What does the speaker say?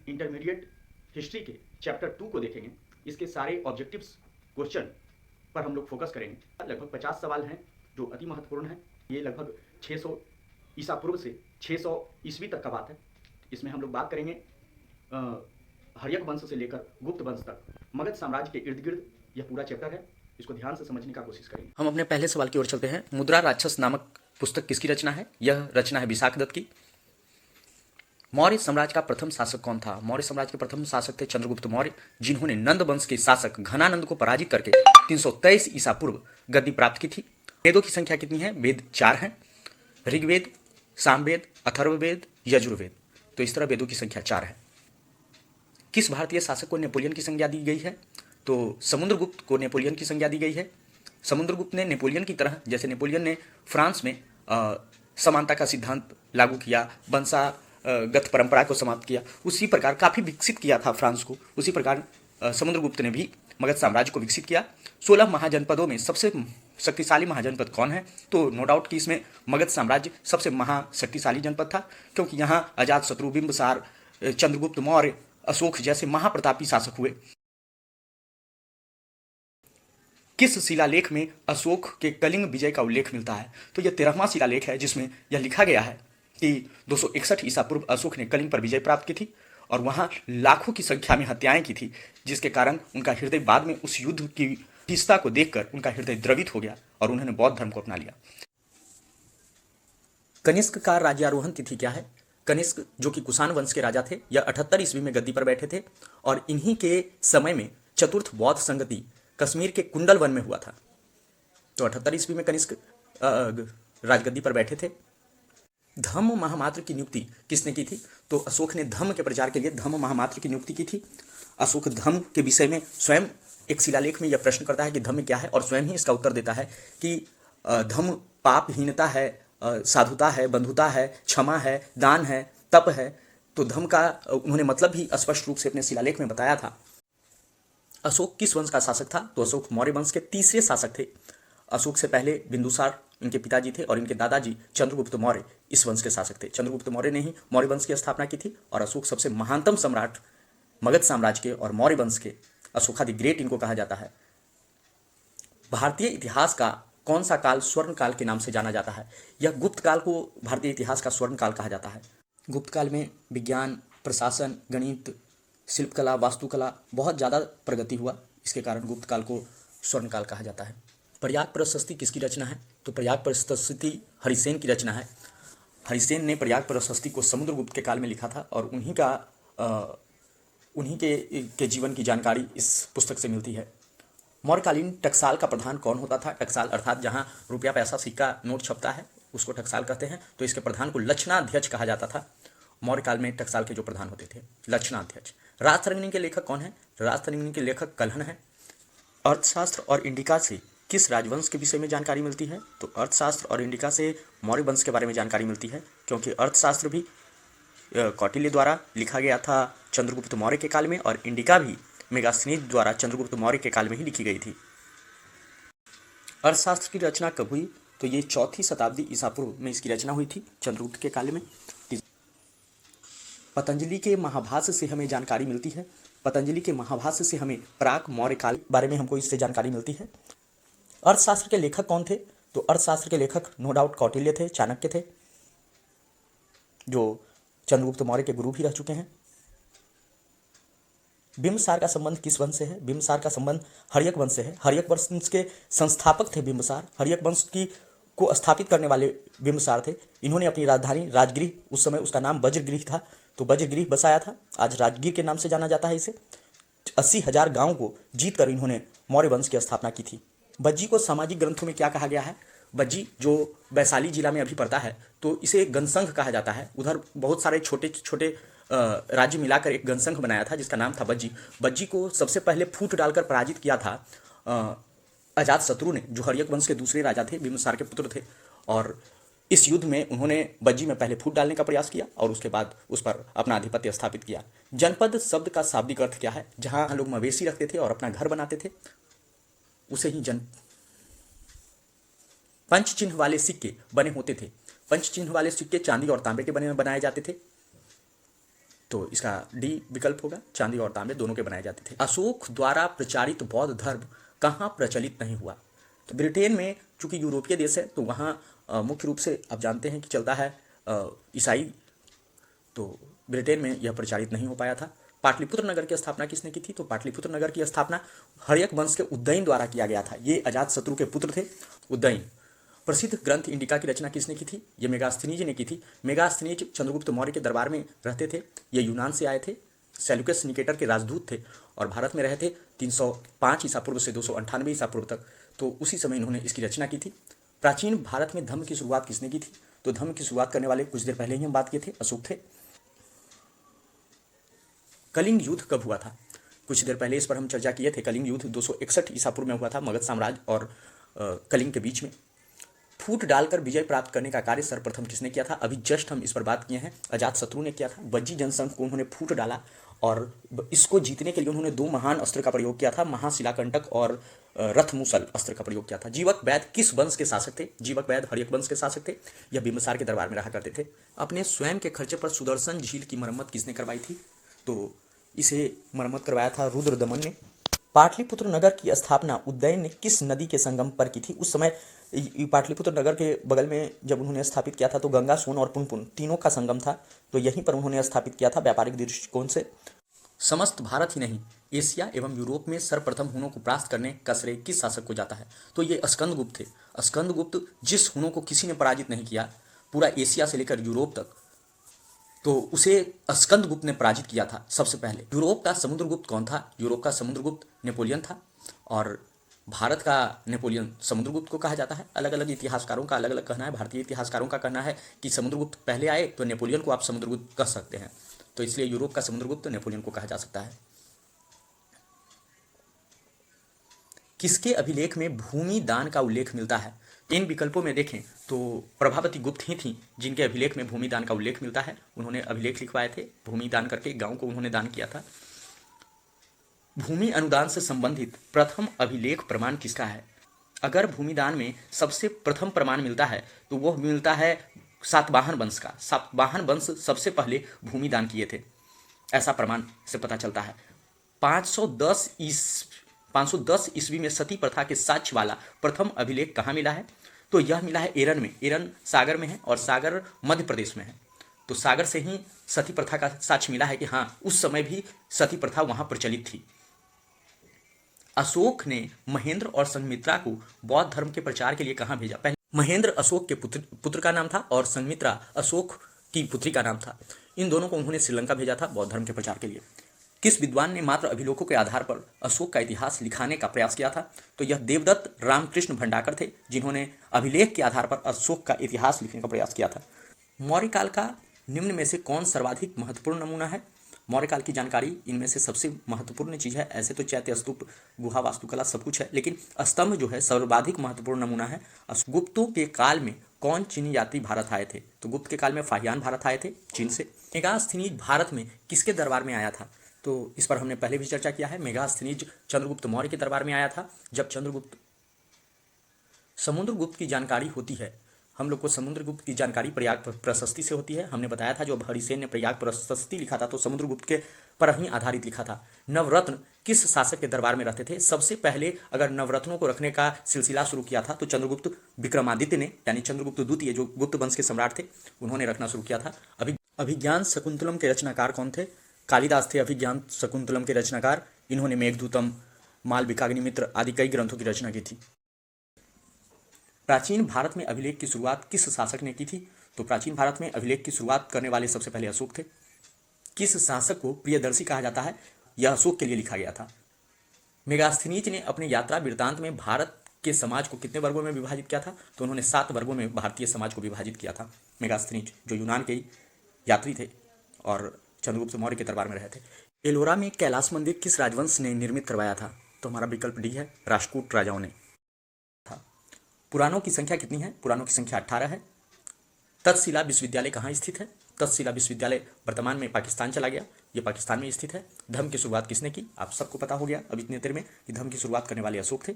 Intermediate history के chapter 2 को देखेंगे। इसके सारे ऑब्जेक्टिव्स क्वेश्चन पर हम लोग फोकस करेंगे। लगभग 50 सवाल हैं जो अति महत्वपूर्ण हैं। ये लगभग 600 ईसा पूर्व से 600 ईस्वी तक का बात है। इसमें हम लोग बात करेंगे हर्यक वंश से लेकर गुप्त वंश तक मगध साम्राज्य के इर्द गिर्द यह पूरा चैप्टर है। इसको ध्यान से समझने का कोशिश करेंगे। हम अपने पहले सवाल की ओर चलते हैं। मुद्रा राक्षस नामक पुस्तक किसकी रचना है? यह रचना है विशाख दत्त की। मौर्य साम्राज्य का प्रथम शासक कौन था? मौर्य साम्राज्य के प्रथम शासक थे चंद्रगुप्त मौर्य, जिन्होंने नंद वंश के शासक घनानंद को पराजित करके 323 ईसा पूर्व गद्दी प्राप्त की थी। वेदों की संख्या कितनी है? वेद 4 हैं, ऋग्वेद, सामवेद, अथर्ववेद, यजुर्वेद। तो इस तरह वेदों की संख्या 4 है। किस भारतीय शासक को नेपोलियन की संज्ञा दी गई है? तो समुद्रगुप्त को नेपोलियन की संज्ञा दी गई है। समुद्रगुप्त ने नेपोलियन की तरह, जैसे नेपोलियन ने फ्रांस में समानता का सिद्धांत लागू किया, वंशागत परंपरा को समाप्त किया, उसी प्रकार काफ़ी विकसित किया था फ्रांस को, उसी प्रकार समुद्रगुप्त ने भी मगध साम्राज्य को विकसित किया। 16 महाजनपदों में सबसे शक्तिशाली महाजनपद कौन है? तो नो डाउट कि इसमें मगध साम्राज्य सबसे महाशक्तिशाली जनपद था, क्योंकि यहाँ अजातशत्रु, बिंबिसार, चंद्रगुप्त मौर्य, अशोक जैसे महाप्रतापी शासक हुए। किस शिलालेख में अशोक के कलिंग विजय का उल्लेख मिलता है? तो यह 13वां शिलालेख है, जिसमें यह लिखा गया है कि 261 ईसा पूर्व अशोक ने कलिंग पर विजय प्राप्त की थी और वहां लाखों की संख्या में हत्याएं की थी, जिसके कारण उनका हृदय बाद में उस युद्ध की तीव्रता को देखकर उनका हृदय द्रवित हो गया और उन्होंने बौद्ध धर्म को अपना लिया। कनिष्क का राज्यारोहण तिथि क्या है? कनिष्क जो कि कुषाण वंश के राजा थे, यह 78 ईस्वी में गद्दी पर बैठे थे और इन्हीं के समय में चतुर्थ बौद्ध संगति कश्मीर के कुंडल वन में हुआ था। तो 78 ईस्वी में कनिष्क राजगद्दी पर बैठे थे। धम्म महामात्र की नियुक्ति किसने की थी? तो अशोक ने धम्म के प्रचार के लिए धम्म महामात्र की नियुक्ति की थी। अशोक धम्म के विषय में स्वयं एक शिलालेख में यह प्रश्न करता है कि धम्म क्या है, और स्वयं ही इसका उत्तर देता है कि धम्म पापहीनता है, साधुता है, बंधुता है, क्षमा है, दान है, तप है। तो धम्म का उन्होंने मतलब ही स्पष्ट रूप से अपने शिलालेख में बताया था। अशोक किस वंश का शासक था? तो अशोक मौर्य वंश के तीसरे शासक थे। अशोक से पहले बिंदुसार इनके पिताजी थे और इनके दादाजी चंद्रगुप्त मौर्य इस वंश के शासक थे। चंद्रगुप्त मौर्य ने ही मौर्य वंश की स्थापना की थी और अशोक सबसे महानतम सम्राट मगध साम्राज्य के और मौर्य वंश के, अशोका द ग्रेट इनको कहा जाता है। भारतीय इतिहास का कौन सा काल स्वर्ण काल के नाम से जाना जाता है? यह गुप्त काल को भारतीय इतिहास का स्वर्ण काल कहा जाता है। गुप्त काल में विज्ञान, प्रशासन, गणित, शिल्पकला, वास्तुकला बहुत ज़्यादा प्रगति हुआ, इसके कारण गुप्त काल को स्वर्ण काल कहा जाता है। प्रयाग प्रशस्ति किसकी रचना है? तो प्रयाग प्रशस्ति हरिसेन की रचना है। हरिसेन ने प्रयाग प्रशस्ति को समुद्रगुप्त के काल में लिखा था और उन्हीं के जीवन की जानकारी इस पुस्तक से मिलती है। मौर्यकालीन टकसाल का प्रधान कौन होता था? टकसाल अर्थात जहाँ रुपया, पैसा, सिक्का, नोट छपता है उसको टकसाल कहते हैं। तो इसके प्रधान को लक्षणाध्यक्ष कहा जाता था। मौर्यकाल में टकसाल के जो प्रधान होते थे लक्षणाध्यक्ष। राजतरंगिणी के लेखक कौन है? राजतरंगिणी के लेखक कल्हण है। अर्थशास्त्र और इंडिका से किस राजवंश के विषय में जानकारी मिलती है? तो अर्थशास्त्र और इंडिका से मौर्य वंश के बारे में जानकारी मिलती है, क्योंकि अर्थशास्त्र भी कौटिल्य द्वारा लिखा गया था चंद्रगुप्त मौर्य के काल में और इंडिका भी मेगास्थनीज द्वारा चंद्रगुप्त मौर्य के काल में ही लिखी गई थी। अर्थशास्त्र की रचना कब हुई? तो ये 4वीं शताब्दी ईसा पूर्व में इसकी रचना हुई थी, चंद्रगुप्त के काल में। पतंजलि के महाभाष्य से हमें जानकारी मिलती है। पतंजलि के महाभाष्य से हमें प्राक मौर्य काल के बारे में हमको इससे जानकारी मिलती है। अर्थशास्त्र के लेखक कौन थे? तो अर्थशास्त्र के लेखक नो डाउट कौटिल्य थे, चाणक्य थे, जो चंद्रगुप्त मौर्य के गुरु भी रह चुके हैं। बिंबिसार का संबंध किस वंश से है? बिंबिसार का संबंध हर्यक वंश से है। हर्यक वंश के संस्थापक थे बिंबिसार। हर्यक वंश को स्थापित करने वाले बिंबिसार थे। इन्होंने अपनी राजधानी राजगृह, उस समय उसका नाम वज्रगृह था, तो वज्रगृह बसाया था। आज राजगीर के नाम से जाना जाता है इसे। 80,000 गाँव को जीत कर इन्होंने मौर्य वंश की स्थापना की थी। बज्जी को सामाजिक ग्रंथों में क्या कहा गया है? बज्जी जो वैशाली जिला में अभी पड़ता है, तो इसे गणसंघ कहा जाता है। उधर बहुत सारे छोटे छोटे राज्य मिलाकर एक गणसंघ बनाया था जिसका नाम था बज्जी। बज्जी को सबसे पहले फूट डालकर पराजित किया था अजातशत्रु ने, जो हर्यक वंश के दूसरे राजा थे, बिंबिसार के पुत्र थे। और इस युद्ध में उन्होंने बज्जी में पहले फूट डालने का प्रयास किया और उसके बाद उस पर अपना आधिपत्य स्थापित किया। जनपद शब्द का शाब्दिक अर्थ क्या है? जहाँ लोग मवेशी रखते थे और अपना घर बनाते थे, उसे ही पंचचिन्ह वाले सिक्के बने होते थे। पंचचिन्ह वाले सिक्के चांदी और तांबे के बनाए जाते थे। तो इसका डी विकल्प होगा, चांदी और तांबे दोनों के बनाए जाते थे। अशोक द्वारा प्रचारित बौद्ध धर्म कहाँ प्रचलित नहीं हुआ? तो ब्रिटेन में, चूंकि यूरोपीय देश है तो वहाँ मुख्य रूप से आप जानते हैं कि चलता है ईसाई, तो ब्रिटेन में यह प्रचारित नहीं हो पाया था। पाटलिपुत्र नगर की स्थापना किसने की थी? तो पाटलिपुत्र नगर की स्थापना हर्यक वंश के उदयन द्वारा किया गया था। ये अजातशत्रु के पुत्र थे उदयन। प्रसिद्ध ग्रंथ इंडिका की रचना किसने की थी? ये मेगास्थनीज ने की थी। मेगास्थनीज चंद्रगुप्त मौर्य के दरबार में रहते थे। ये यूनान से आए थे, सेल्यूकस निकेटर के राजदूत थे और भारत में रहे थे 305 ईसा पूर्व से 298 ईसा पूर्व तक। तो उसी समय इन्होंने इसकी रचना की थी। प्राचीन भारत में धम्म की शुरुआत किसने की थी? तो धम्म की शुरुआत करने वाले कुछ देर पहले ही हम बात किए थे, अशोक थे। कलिंग युद्ध कब हुआ था? कुछ देर पहले इस पर हम चर्चा किए थे। कलिंग युद्ध 261 ईसा पूर्व में हुआ था, मगध साम्राज्य और कलिंग के बीच में। फूट डालकर विजय प्राप्त करने का कार्य सर्वप्रथम किसने किया था? अभी जस्ट हम इस पर बात किए हैं, अजातशत्रु ने किया था। बज्जी जनसंघ को उन्होंने फूट डाला और इसको जीतने के लिए उन्होंने दो महान अस्त्र का प्रयोग किया था, महाशिलाकंटक और रथमुसल अस्त्र का प्रयोग किया था। जीवक वैद्य किस वंश के शासक थे? जीवक वैद्य हर्यक वंश के शासक थे। यह बिंबिसार के दरबार में रहा करते थे। अपने स्वयं के खर्चे पर सुदर्शन झील की मरम्मत किसने करवाई थी? तो इसे मरम्मत करवाया था रुद्रदमन ने। पाटलिपुत्र नगर की स्थापना उदयन ने किस नदी के संगम पर की थी? उस समय पाटलिपुत्र नगर के बगल में जब उन्होंने स्थापित किया था तो गंगा, सोन और पुनपुन तीनों का संगम था, तो यहीं पर उन्होंने स्थापित किया था व्यापारिक दृष्टिकोण से। समस्त भारत ही नहीं, एशिया एवं यूरोप में सर्वप्रथम हुनों को परास्त करने का श्रेय किस शासक को जाता है? तो ये स्कंदगुप्त थे। स्कंदगुप्त जिस हुनों को किसी ने पराजित नहीं किया पूरा एशिया से लेकर यूरोप तक, तो उसे स्कंदगुप्त ने पराजित किया था सबसे पहले। यूरोप का समुद्रगुप्त कौन था? यूरोप का समुद्रगुप्त नेपोलियन था और भारत का नेपोलियन समुद्रगुप्त को कहा जाता है। अलग अलग इतिहासकारों का अलग अलग कहना है। भारतीय इतिहासकारों का कहना है कि समुद्रगुप्त पहले आए तो नेपोलियन को आप समुद्रगुप्त कह सकते हैं, तो इसलिए यूरोप का समुद्रगुप्त नेपोलियन को कहा जा सकता है। किसके अभिलेख में भूमि दान का उल्लेख मिलता है? इन विकल्पों में देखें तो प्रभावती गुप्त ही थी जिनके अभिलेख में भूमि दान का उल्लेख मिलता है। उन्होंने अभिलेख लिखवाए थे, भूमि दान करके गांव को उन्होंने दान किया था। भूमि अनुदान से संबंधित प्रथम अभिलेख प्रमाण किसका है? अगर भूमि दान में सबसे प्रथम प्रमाण मिलता है तो वह मिलता है सातवाहन वंश का। सातवाहन वंश सबसे पहले भूमि दान किए थे, ऐसा प्रमाण से पता चलता है। 510 ईस्वी में सती प्रथा के साक्ष्य वाला प्रथम अभिलेख कहाँ मिला है? तो यह मिला है एरन में। एरन सागर में है और सागर मध्य प्रदेश में है, तो सागर से ही सती प्रथा का साक्ष्य मिला है कि हाँ उस समय भी सती प्रथा वहां प्रचलित थी। अशोक ने महेंद्र और संघमित्रा को बौद्ध धर्म के प्रचार के लिए कहाँ भेजा? पहले महेंद्र अशोक के पुत्र का नाम था और संघमित्रा अशोक की पुत्री का नाम था। इन दोनों को उन्होंने श्रीलंका भेजा था बौद्ध धर्म के प्रचार के लिए। किस विद्वान ने मात्र अभिलेखों के आधार पर अशोक का इतिहास लिखाने का प्रयास किया था? तो यह देवदत्त रामकृष्ण भंडाकर थे जिन्होंने अभिलेख के आधार पर अशोक का इतिहास लिखने का प्रयास किया था। मौर्य काल का निम्न में से कौन सर्वाधिक महत्वपूर्ण नमूना है? मौर्य काल की जानकारी इनमें से सबसे महत्वपूर्ण चीज है। ऐसे तो चैत्य स्तूप, गुहा वास्तुकला सब कुछ है, लेकिन स्तंभ जो है सर्वाधिक महत्वपूर्ण नमूना है। गुप्तों के काल में कौन चीनी यात्री भारत आए थे? तो गुप्त के काल में फाहियान भारत आए थे चीन से। मेगास्थनीज भारत में किसके दरबार में आया था? तो इस पर हमने पहले भी चर्चा किया है। मेगास्थनीज चंद्रगुप्त मौर्य के दरबार में आया था। जब समुद्रगुप्त की जानकारी होती है, हम लोग को समुद्रगुप्त की जानकारी प्रयाग प्रशस्ति से होती है। हमने बताया था जब हरिसेन ने प्रयाग प्रशस्ति लिखा था तो समुद्रगुप्त के पर ही आधारित लिखा था। नवरत्न किस शासक के दरबार में रहते थे? सबसे पहले अगर नवरत्नों को रखने का सिलसिला शुरू किया था तो चंद्रगुप्त विक्रमादित्य ने, यानी चंद्रगुप्त द्वितीय जो गुप्त वंश के सम्राट थे, उन्होंने रखना शुरू किया था। अभिज्ञान शकुंतलम के रचनाकार कौन थे? कालिदास थे अभिज्ञान शकुंतलम के रचनाकार। इन्होंने मेघदूतम, मालविकाग्निमित्र आदि कई ग्रंथों की रचना की थी। प्राचीन भारत में अभिलेख की शुरुआत किस शासक ने की थी? तो प्राचीन भारत में अभिलेख की शुरुआत करने वाले सबसे पहले अशोक थे। किस शासक को प्रियदर्शी कहा जाता है? यह अशोक के लिए लिखा गया था। मेगास्थनीज ने अपने यात्रा वृत्तांत में भारत के समाज को कितने वर्गों में विभाजित किया था? तो उन्होंने 7 वर्गों में भारतीय समाज को विभाजित किया था। मेगास्थनीज जो यूनान के यात्री थे और चंद्रगुप्त मौर्य के दरबार में रहे थे। एलोरा में कैलाश मंदिर किस राजवंश ने निर्मित करवाया था? तो हमारा विकल्प डी है, राष्ट्रकूट राजाओं ने था। पुराणों की संख्या कितनी है? पुराणों की संख्या 18 है। तक्षशिला विश्वविद्यालय कहाँ स्थित है? तक्षशिला विश्वविद्यालय वर्तमान में पाकिस्तान चला गया, ये पाकिस्तान में स्थित है। धर्म की शुरुआत किसने की? आप सबको पता हो गया अब इतने देर में कि धर्म की शुरुआत करने वाले अशोक थे।